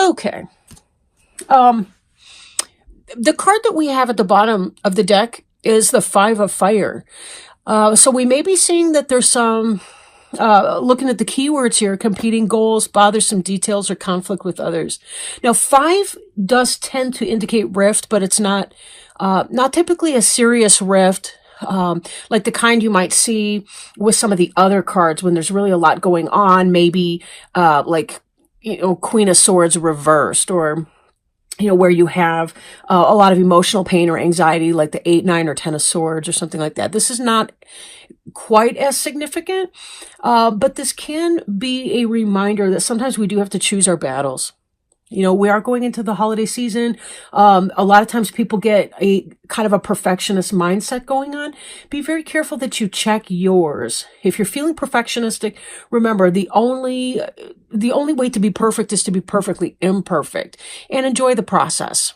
Okay. Um, the card that we have at the bottom of the deck is the Five of Fire. So we may be seeing that there's some, looking at the keywords here, competing goals, bothersome details, or conflict with others. Now, five does tend to indicate rift, but it's not typically a serious rift. Like the kind you might see with some of the other cards when there's really a lot going on, maybe, like, Queen of Swords reversed, or where you have a lot of emotional pain or anxiety, like the 8, 9, or 10 of Swords or something like that. This is not quite as significant, but this can be a reminder that sometimes we do have to choose our battles. We are going into the holiday season. A lot of times people get a kind of a perfectionist mindset going on. Be very careful that you check yours. If you're feeling perfectionistic, remember the only way to be perfect is to be perfectly imperfect, and enjoy the process.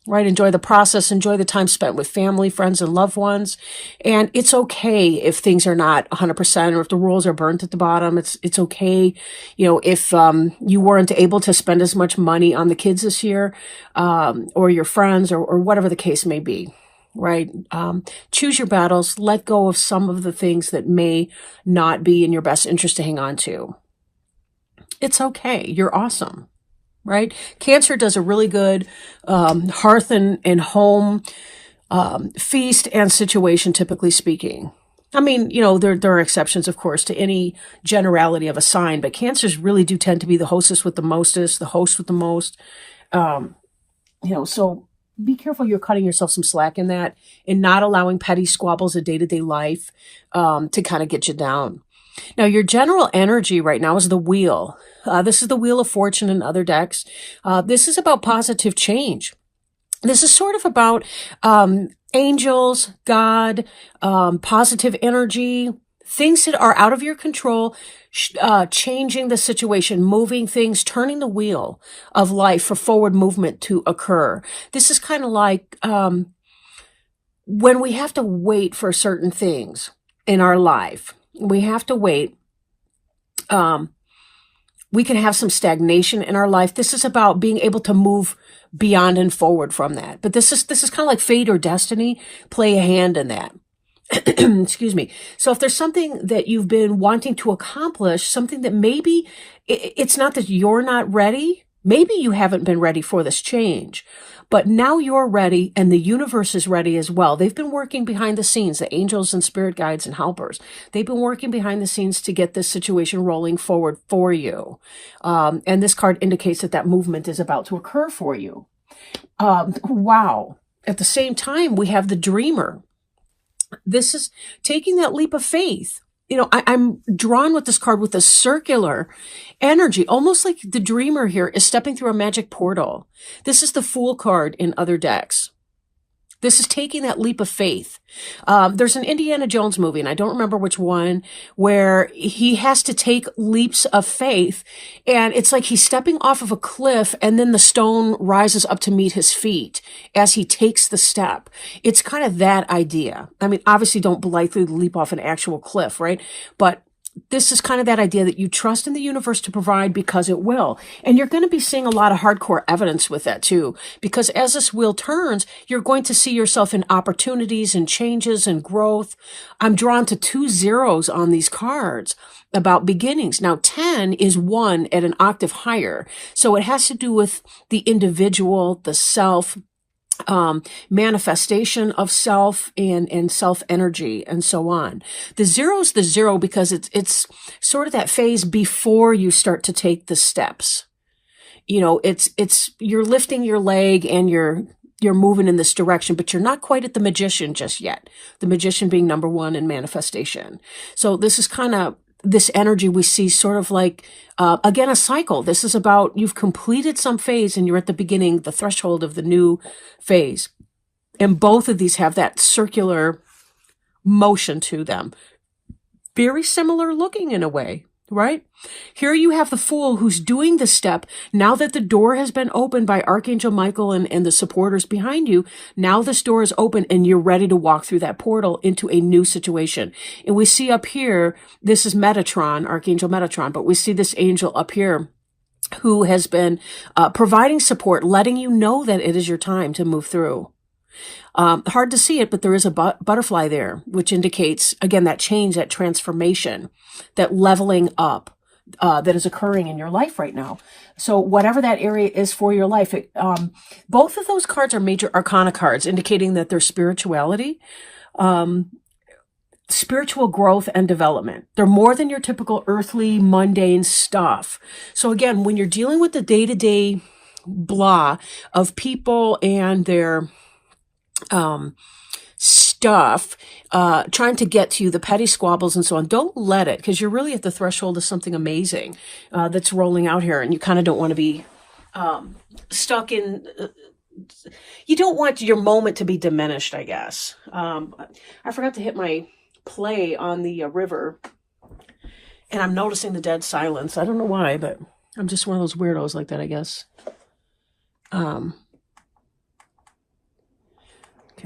Right? Enjoy the process, enjoy the time spent with family, friends, and loved ones. And it's okay if things are not 100%, or if the rules are burnt at the bottom. It's okay, if you weren't able to spend as much money on the kids this year, or your friends, or whatever the case may be. Right? Choose your battles, let go of some of the things that may not be in your best interest to hang on to. It's okay. You're awesome. Right? Cancer does a really good hearth and home feast and situation, typically speaking. I mean, there are exceptions, of course, to any generality of a sign, but Cancers really do tend to be the hostess with the mostest, the host with the most. So be careful you're cutting yourself some slack in that, and not allowing petty squabbles of day-to-day life to kind of get you down. Now, your general energy right now is the Wheel. This is the Wheel of Fortune in other decks. This is about positive change. This is sort of about angels, God, positive energy, things that are out of your control, changing the situation, moving things, turning the wheel of life for forward movement to occur. This is kind of like when we have to wait for certain things in our life. We have to wait. We can have some stagnation in our life. This is about being able to move beyond and forward from that. But this is kind of like fate or destiny play a hand in that. Excuse me. So if there's something that you've been wanting to accomplish, something that maybe it's not that you're not ready, maybe you haven't been ready for this change, but now you're ready, and the universe is ready as well. They've been working behind the scenes, the angels and spirit guides and helpers. They've been working behind the scenes to get this situation rolling forward for you. And this card indicates that movement is about to occur for you. Wow. At the same time, we have the Dreamer. This is taking that leap of faith. I'm drawn with this card with a circular energy, almost like the Dreamer here is stepping through a magic portal. This is the Fool card in other decks. This is taking that leap of faith. There's an Indiana Jones movie, and I don't remember which one, where he has to take leaps of faith, and it's like he's stepping off of a cliff, and then the stone rises up to meet his feet as he takes the step. It's kind of that idea. I mean, obviously don't blithely leap off an actual cliff, right? But this is kind of that idea that you trust in the universe to provide because it will. And you're going to be seeing a lot of hardcore evidence with that too, because as this wheel turns, you're going to see yourself in opportunities and changes and growth. I'm drawn to 2 zeros on these cards about beginnings. Now, 10 is 1 at an octave higher. So it has to do with the individual, the self, manifestation of self and self energy and so on. The 0 is the 0 because it's sort of that phase before you start to take the steps. It's you're lifting your leg and you're moving in this direction, but you're not quite at the Magician just yet. The Magician being number 1 in manifestation. So this is kind of this energy we see sort of like, again, a cycle. This is about you've completed some phase and you're at the beginning, the threshold of the new phase. And both of these have that circular motion to them. Very similar looking in a way, right? Here you have the Fool who's doing the step. Now that the door has been opened by Archangel Michael and the supporters behind you, now this door is open and you're ready to walk through that portal into a new situation. And we see up here, this is Metatron, Archangel Metatron, but we see this angel up here who has been providing support, letting you know that it is your time to move through. Hard to see it, but there is a butterfly there, which indicates, again, that change, that transformation, that leveling up that is occurring in your life right now. So whatever that area is for your life, both of those cards are major arcana cards, indicating that there's spirituality, spiritual growth and development. They're more than your typical earthly, mundane stuff. So again, when you're dealing with the day-to-day blah of people and their stuff, trying to get to you, the petty squabbles and so on, don't let it, because you're really at the threshold of something amazing that's rolling out here, and you kind of don't want to be stuck in... you don't want your moment to be diminished, I guess. I forgot to hit my play on the river, and I'm noticing the dead silence. I don't know why, but I'm just one of those weirdos like that, I guess. Okay,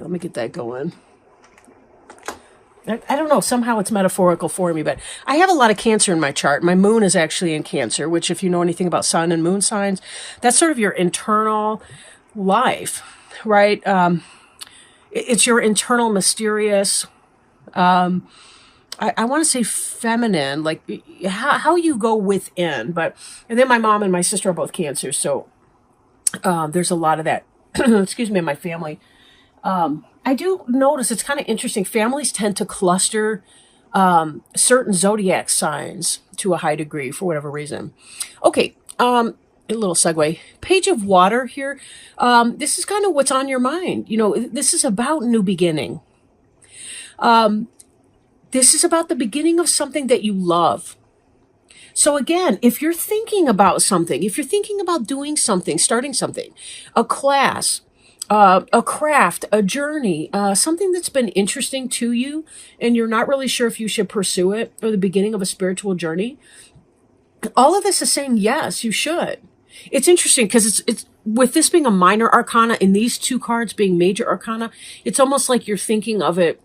let me get that going. I don't know, somehow it's metaphorical for me, but I have a lot of Cancer in my chart. My moon is actually in Cancer, which, if you know anything about sun and moon signs, that's sort of your internal life, right? It's your internal mysterious, I want to say feminine, like how you go within. And then my mom and my sister are both Cancer, so there's a lot of that, excuse me, in my family. I do notice it's kind of interesting. Families tend to cluster certain zodiac signs to a high degree for whatever reason. Okay, a little segue. Page of Water here. This is kind of what's on your mind. You know, this is about new beginning. This is about the beginning of something that you love. So again, if you're thinking about something, if you're thinking about doing something, starting something, a class, a craft, a journey, something that's been interesting to you, and you're not really sure if you should pursue it, or the beginning of a spiritual journey, all of this is saying, yes, you should. It's interesting because it's with this being a minor arcana and these two cards being major arcana, it's almost like you're thinking of it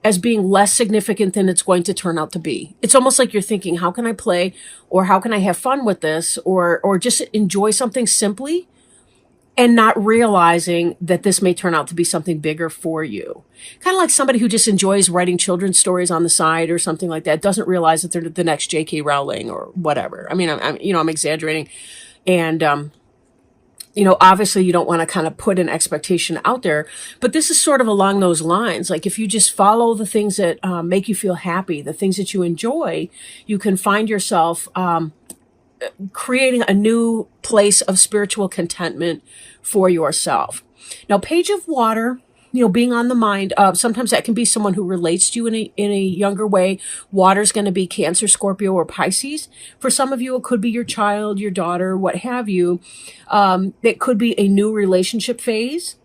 as being less significant than it's going to turn out to be. It's almost like you're thinking, how can I play, or how can I have fun with this, or just enjoy something simply, and not realizing that this may turn out to be something bigger for you. Kind of like somebody who just enjoys writing children's stories on the side or something like that, doesn't realize that they're the next J.K. Rowling or whatever. I mean, I'm exaggerating. And, obviously you don't want to kind of put an expectation out there, but this is sort of along those lines. Like if you just follow the things that make you feel happy, the things that you enjoy, you can find yourself creating a new place of spiritual contentment for yourself. Now, Page of Water, being on the mind, sometimes that can be someone who relates to you in a younger way. Water's going to be Cancer, Scorpio, or Pisces. For some of you, it could be your child, your daughter, what have you. It could be a new relationship phase.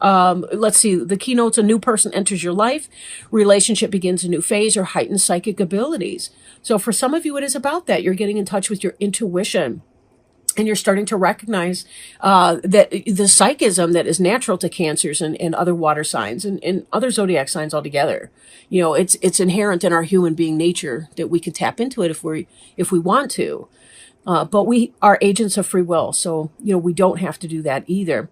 Let's see, the keynotes: a new person enters your life, relationship begins a new phase, or heightened psychic abilities. So for some of you, it is about that. You're getting in touch with your intuition, and you're starting to recognize that the psychism that is natural to Cancers and other water signs and other zodiac signs altogether. It's inherent in our human being nature that we can tap into it if we want to. But we are agents of free will, so we don't have to do that either.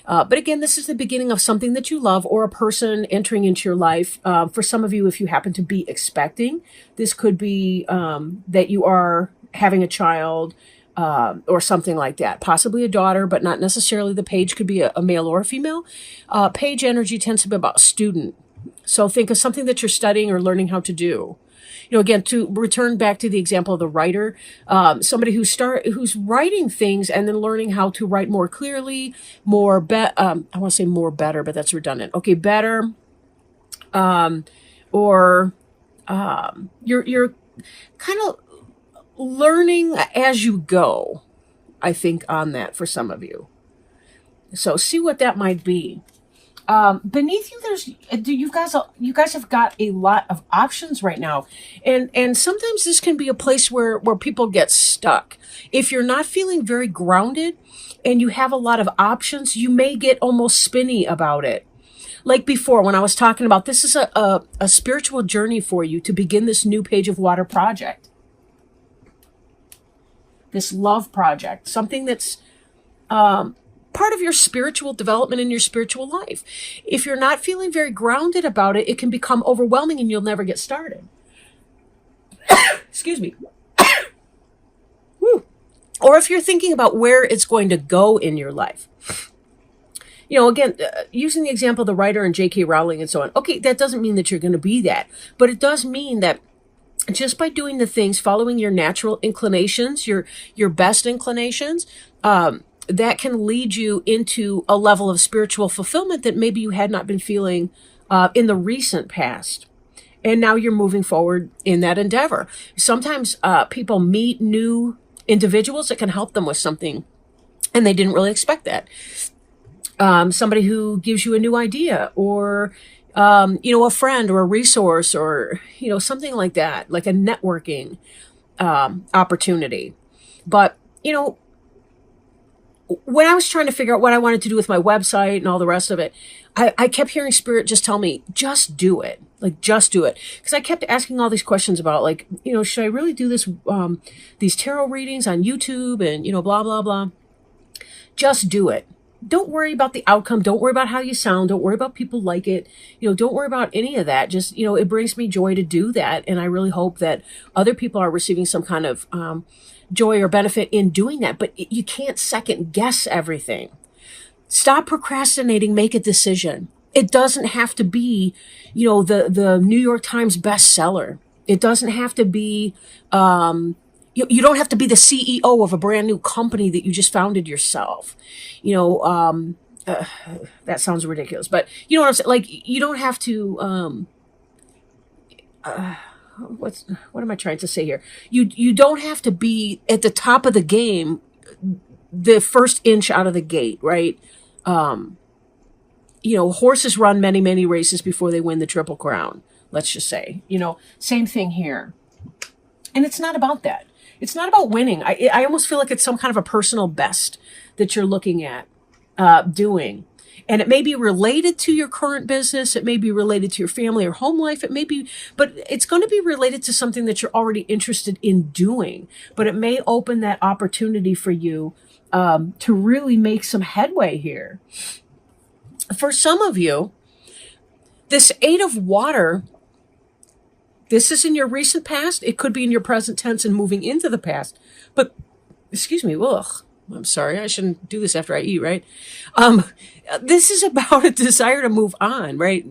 But again, this is the beginning of something that you love, or a person entering into your life. For some of you, if you happen to be expecting, this could be that you are having a child, or something like that. Possibly a daughter, but not necessarily. The page could be a male or a female. Page energy tends to be about student. So think of something that you're studying or learning how to do. Again, to return back to the example of the writer, somebody who's writing things and then learning how to write more clearly, I want to say more better, but that's redundant. Okay, better, or you're kind of learning as you go, I think, on that for some of you. So see what that might be. Beneath you, you guys have got a lot of options right now. And sometimes this can be a place where people get stuck. If you're not feeling very grounded and you have a lot of options, you may get almost spinny about it. Like before, when I was talking about, this is a spiritual journey for you to begin this new Page of Water project. this love project, something that's part of your spiritual development in your spiritual life. If you're not feeling very grounded about it, it can become overwhelming and you'll never get started. Excuse me. Woo. Or if you're thinking about where it's going to go in your life. Again, using the example of the writer and J.K. Rowling and so on. Okay, that doesn't mean that you're going to be that, but it does mean that just by doing the things, following your natural inclinations, your best inclinations, that can lead you into a level of spiritual fulfillment that maybe you had not been feeling in the recent past. And now you're moving forward in that endeavor. Sometimes people meet new individuals that can help them with something, and they didn't really expect that. Somebody who gives you a new idea, or a friend or a resource, or something like that, like a networking opportunity. But when I was trying to figure out what I wanted to do with my website and all the rest of it, I kept hearing Spirit just tell me, just do it. Like, just do it. Because I kept asking all these questions about, like, should I really do this, these tarot readings on YouTube and, blah, blah, blah. Just do it. Don't worry about the outcome. Don't worry about how you sound. Don't worry about people like it. Don't worry about any of that. Just, it brings me joy to do that. And I really hope that other people are receiving some kind of joy or benefit in doing that. But you can't second guess everything. Stop procrastinating. Make a decision. It doesn't have to be, the New York Times bestseller. It doesn't have to be, you don't have to be the CEO of a brand new company that you just founded yourself. That sounds ridiculous, but you know what I'm saying? Like, you don't have to, what am I trying to say here? You don't have to be at the top of the game, the first inch out of the gate, right? Horses run many, many races before they win the Triple Crown. Let's just say, same thing here. And it's not about that. It's not about winning. I almost feel like it's some kind of a personal best that you're looking at doing. And it may be related to your current business. It may be related to your family or home life. It may be, but it's going to be related to something that you're already interested in doing. But it may open that opportunity for you to really make some headway here. For some of you, this 8 of Water, this is in your recent past. It could be in your present tense and moving into the past. But, excuse me, I'm sorry. I shouldn't do this after I eat, right? This is about a desire to move on, right?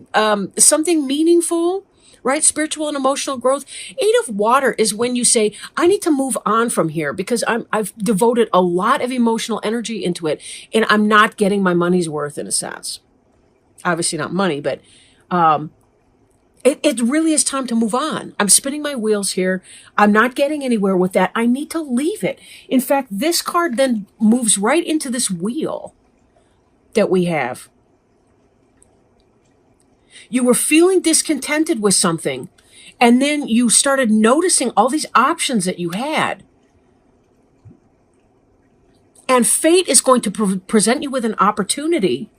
Something meaningful, right? Spiritual and emotional growth. 8 of Water is when you say, I need to move on from here because I've devoted a lot of emotional energy into it and I'm not getting my money's worth in a sense. Obviously not money, but it really is time to move on. I'm spinning my wheels here. I'm not getting anywhere with that. I need to leave it. In fact, this card then moves right into this wheel that we have. You were feeling discontented with something, and then you started noticing all these options that you had. And fate is going to present you with an opportunity,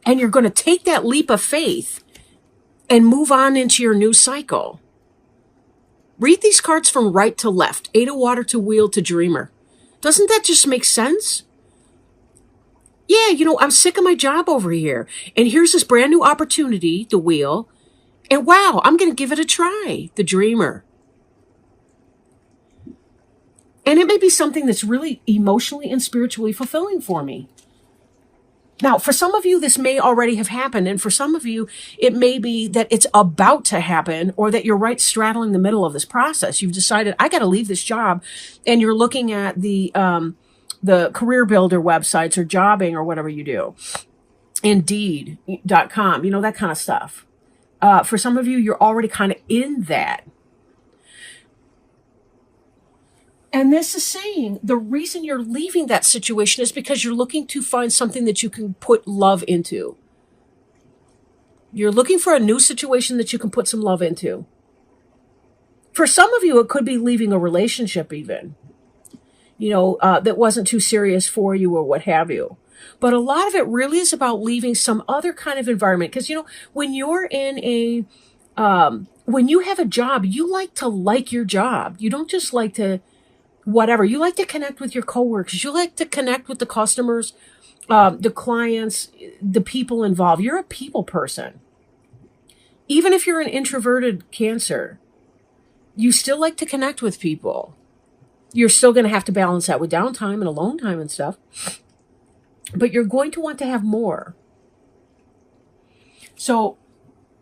and you're going to take that leap of faith and move on into your new cycle. Read these cards from right to left. 8 of Water to Wheel to Dreamer. Doesn't that just make sense? Yeah, I'm sick of my job over here. And here's this brand new opportunity, the Wheel. And wow, I'm going to give it a try, the Dreamer. And it may be something that's really emotionally and spiritually fulfilling for me. Now, for some of you, this may already have happened. And for some of you, it may be that it's about to happen or that you're right straddling the middle of this process. You've decided, I got to leave this job. And you're looking at the career builder websites or jobbing or whatever you do. Indeed.com, that kind of stuff. For some of you, you're already kind of in that. And this is saying the reason you're leaving that situation is because you're looking to find something that you can put love into. You're looking for a new situation that you can put some love into. For some of you, it could be leaving a relationship even, that wasn't too serious for you or what have you. But a lot of it really is about leaving some other kind of environment. Because, when you're in when you have a job, you like to like your job. You don't just like to whatever. You like to connect with your coworkers. You like to connect with the customers, the clients, the people involved. You're a people person. Even if you're an introverted Cancer, you still like to connect with people. You're still going to have to balance that with downtime and alone time and stuff. But you're going to want to have more. So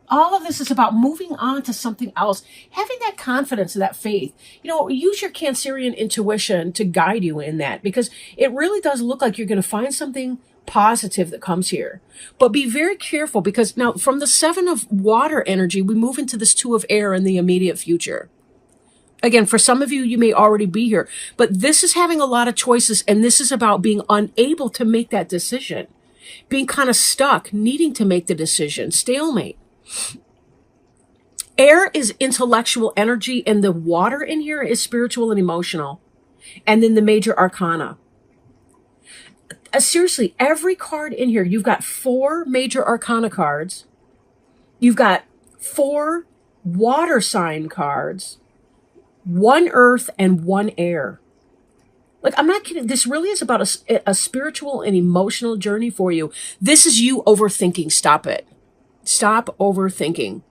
all of this is about moving on to something else, having that confidence and that faith. Use your Cancerian intuition to guide you in that, because it really does look like you're going to find something positive that comes here. But be very careful, because now from the 7 of water energy, we move into this 2 of air in the immediate future. Again, for some of you, you may already be here, but this is having a lot of choices, and this is about being unable to make that decision, being kind of stuck, needing to make the decision, stalemate. Air is intellectual energy, and the water in here is spiritual and emotional. And then the major arcana. Seriously, every card in here, you've got 4 major arcana cards. You've got 4 water sign cards, 1 earth and 1 air. Like, I'm not kidding. This really is about a spiritual and emotional journey for you. This is you overthinking. Stop it. Stop overthinking.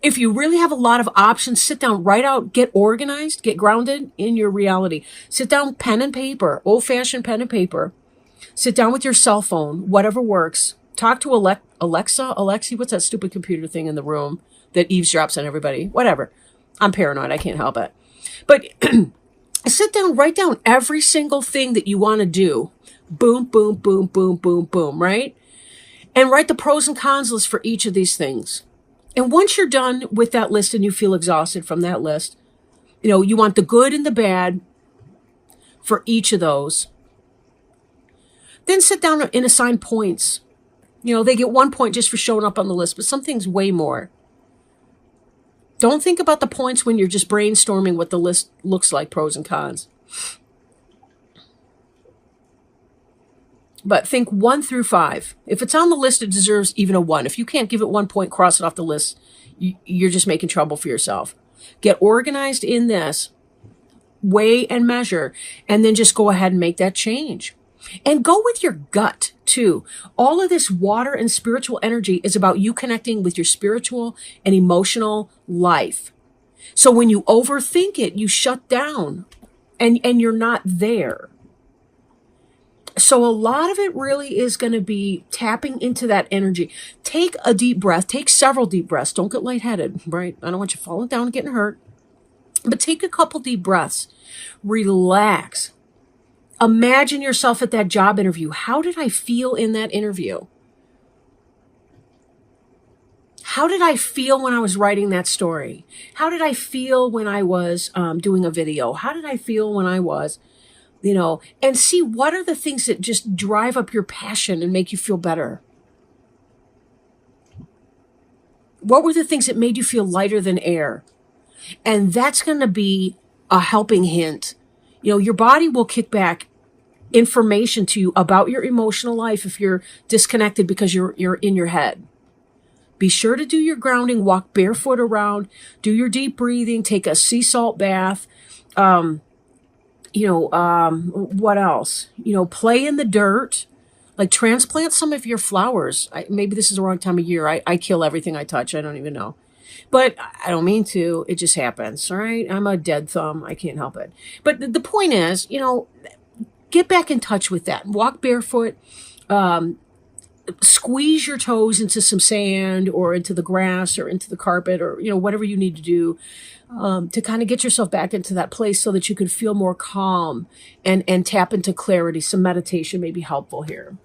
If you really have a lot of options, sit down, write out, get organized, get grounded in your reality. Sit down, pen and paper, old-fashioned pen and paper. Sit down with your cell phone, whatever works. Talk to Alexi, what's that stupid computer thing in the room that eavesdrops on everybody? Whatever. I'm paranoid. I can't help it. But sit down, write down every single thing that you want to do. Boom, boom, boom, boom, boom, boom, right? And write the pros and cons list for each of these things. And once you're done with that list and you feel exhausted from that list, you want the good and the bad for each of those. Then sit down and assign points. They get 1 point just for showing up on the list, but some things way more. Don't think about the points when you're just brainstorming what the list looks like, pros and cons. But think 1 through 5. If it's on the list, it deserves even a 1. If you can't give it 1 point, cross it off the list. You're just making trouble for yourself. Get organized in this, weigh and measure, and then just go ahead and make that change. And go with your gut, too. All of this water and spiritual energy is about you connecting with your spiritual and emotional life. So when you overthink it, you shut down and you're not there. So a lot of it really is going to be tapping into that energy. Take a deep breath. Take several deep breaths. Don't get lightheaded, right? I don't want you falling down and getting hurt. But take a couple deep breaths. Relax. Imagine yourself at that job interview. How did I feel in that interview? How did I feel when I was writing that story? How did I feel when I was doing a video? How did I feel when I was, and see what are the things that just drive up your passion and make you feel better? What were the things that made you feel lighter than air? And that's going to be a helping hint. Your body will kick back information to you about your emotional life if you're disconnected because you're in your head. Be sure to do your grounding, walk barefoot around, do your deep breathing, take a sea salt bath. What else? Play in the dirt, like transplant some of your flowers. Maybe this is the wrong time of year. I kill everything I touch. I don't even know. But I don't mean to. It just happens, all right? I'm a dead thumb. I can't help it. But the point is, get back in touch with that. Walk barefoot. Squeeze your toes into some sand or into the grass or into the carpet or, whatever you need to do to kind of get yourself back into that place so that you can feel more calm and tap into clarity. Some meditation may be helpful here.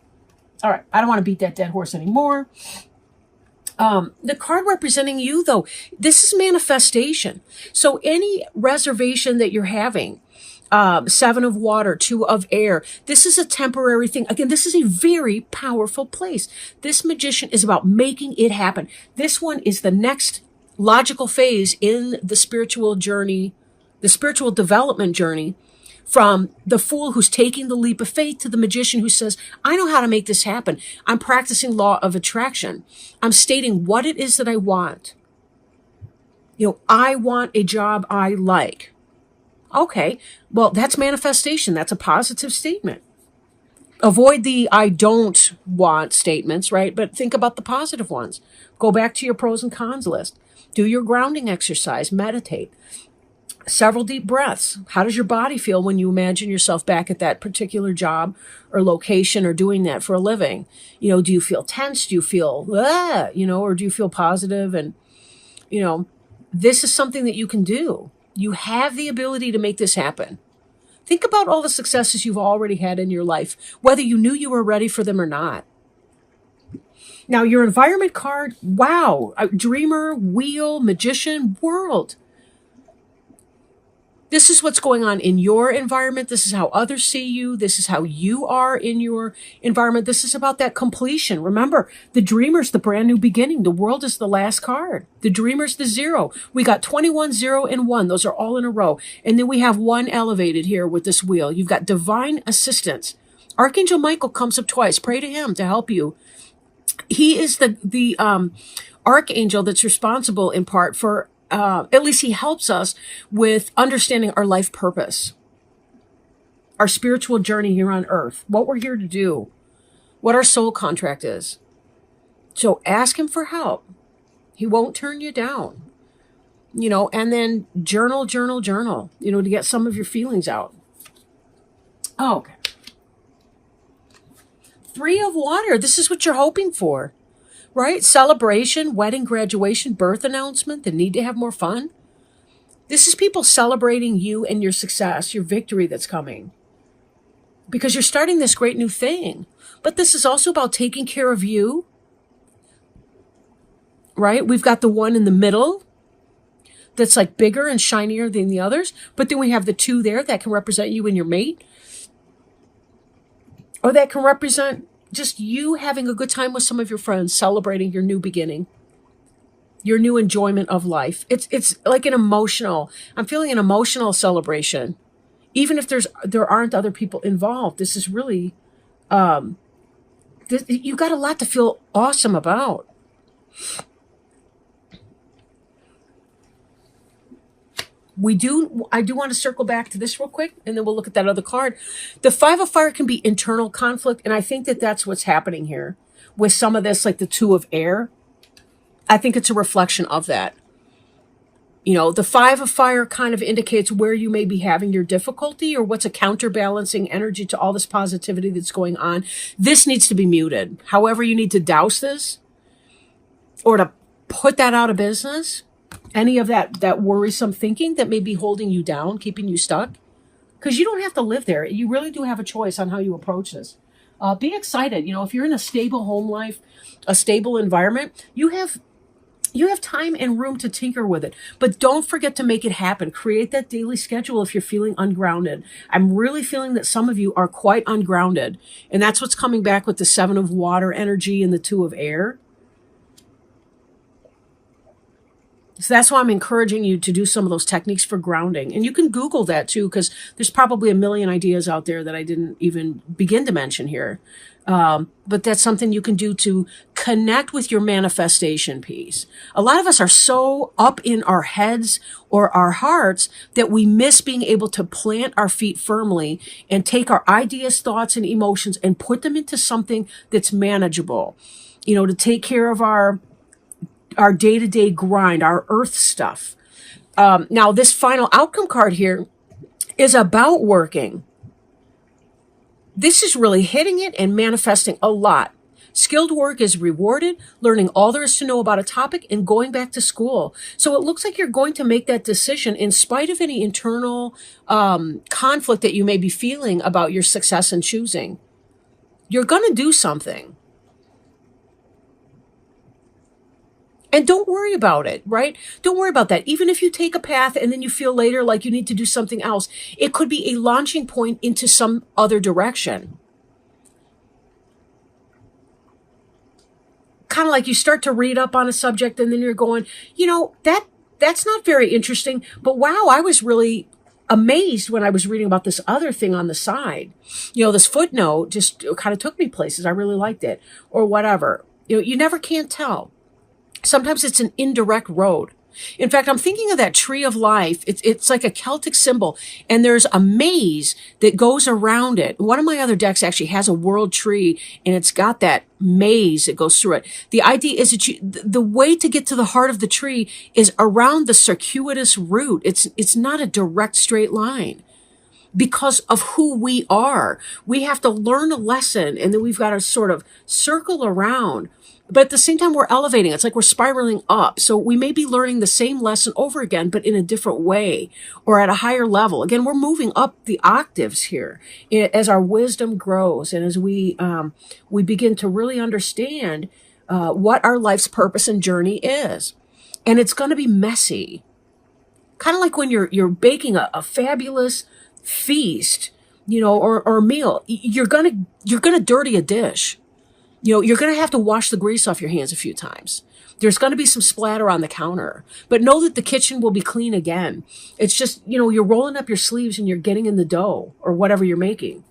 All right. I don't want to beat that dead horse anymore. The card representing you, though, this is manifestation. So any reservation that you're having, 7 of water, 2 of air, this is a temporary thing. Again, this is a very powerful place. This magician is about making it happen. This one is the next logical phase in the spiritual journey, the spiritual development journey, from the fool who's taking the leap of faith to the magician who says, I know how to make this happen. I'm practicing law of attraction. I'm stating what it is that I want. I want a job I like. Okay, well, that's manifestation. That's a positive statement. Avoid the I don't want statements, right? But think about the positive ones. Go back to your pros and cons list. Do your grounding exercise, meditate. Several deep breaths. How does your body feel when you imagine yourself back at that particular job or location or doing that for a living? Do you feel tense? Do you feel, or do you feel positive? And, you know, this is something that you can do. You have the ability to make this happen. Think about all the successes you've already had in your life, whether you knew you were ready for them or not. Now, your environment card, wow, dreamer, wheel, magician, world. This is what's going on in your environment. This is how others see you. This is how you are in your environment. This is about that completion. Remember, the dreamer's the brand new beginning. The world is the last card. The dreamer's the 0. We got 21, 0, and 1. Those are all in a row. And then we have 1 elevated here with this wheel. You've got divine assistance. Archangel Michael comes up twice. Pray to him to help you. He is the archangel that's responsible in part for at least he helps us with understanding our life purpose, our spiritual journey here on earth, what we're here to do, what our soul contract is. So ask him for help. He won't turn you down, and then journal, to get some of your feelings out. Oh, okay. 3 of water. This is what you're hoping for. Right? Celebration, wedding, graduation, birth announcement, the need to have more fun. This is people celebrating you and your success, your victory that's coming. Because you're starting this great new thing. But this is also about taking care of you. Right? We've got the 1 in the middle that's like bigger and shinier than the others. But then we have the 2 there that can represent you and your mate. Or that can represent just you having a good time with some of your friends, celebrating your new beginning, your new enjoyment of life. It's like I'm feeling an emotional celebration. Even if there aren't other people involved, this is really, you got a lot to feel awesome about. I do want to circle back to this real quick, and then we'll look at that other card. The 5 of fire can be internal conflict, and I think that that's what's happening here with some of this, like the 2 of air. I think it's a reflection of that. The 5 of fire kind of indicates where you may be having your difficulty or what's a counterbalancing energy to all this positivity that's going on. This needs to be muted. However you need to douse this or to put that out of business. Any of that worrisome thinking that may be holding you down, keeping you stuck. Because you don't have to live there. You really do have a choice on how you approach this. Be excited. If you're in a stable home life, a stable environment, you have time and room to tinker with it. But don't forget to make it happen. Create that daily schedule if you're feeling ungrounded. I'm really feeling that some of you are quite ungrounded. And that's what's coming back with the 7 of water energy and the 2 of air. So that's why I'm encouraging you to do some of those techniques for grounding. And you can Google that too, because there's probably a million ideas out there that I didn't even begin to mention here. But that's something you can do to connect with your manifestation piece. A lot of us are so up in our heads or our hearts that we miss being able to plant our feet firmly and take our ideas, thoughts, and emotions and put them into something that's manageable, to take care of our day-to-day grind, our earth stuff. Now, this final outcome card here is about working. This is really hitting it and manifesting a lot. Skilled work is rewarded, learning all there is to know about a topic, and going back to school. So it looks like you're going to make that decision in spite of any internal conflict that you may be feeling about your success in choosing. You're going to do something. And don't worry about it, right? Don't worry about that. Even if you take a path and then you feel later like you need to do something else, it could be a launching point into some other direction. Kind of like you start to read up on a subject and then you're going, that's not very interesting, but wow, I was really amazed when I was reading about this other thing on the side. This footnote just kind of took me places. I really liked it or whatever. You never can tell. Sometimes it's an indirect road. In fact, I'm thinking of that tree of life. It's like a Celtic symbol, and there's a maze that goes around it. One of my other decks actually has a world tree, and it's got that maze that goes through it. The idea is that the way to get to the heart of the tree is around the circuitous root. It's not a direct straight line. Because of who we are, we have to learn a lesson, and then we've got to sort of circle around. But at the same time, we're elevating. It's like we're spiraling up. So we may be learning the same lesson over again, but in a different way or at a higher level. Again, we're moving up the octaves here as our wisdom grows and as we begin to really understand what our life's purpose and journey is. And it's going to be messy. Kind of like when you're baking a fabulous feast, or meal. You're gonna dirty a dish. You're going to have to wash the grease off your hands a few times. There's going to be some splatter on the counter, but know that the kitchen will be clean again. It's just, you're rolling up your sleeves and you're getting in the dough or whatever you're making.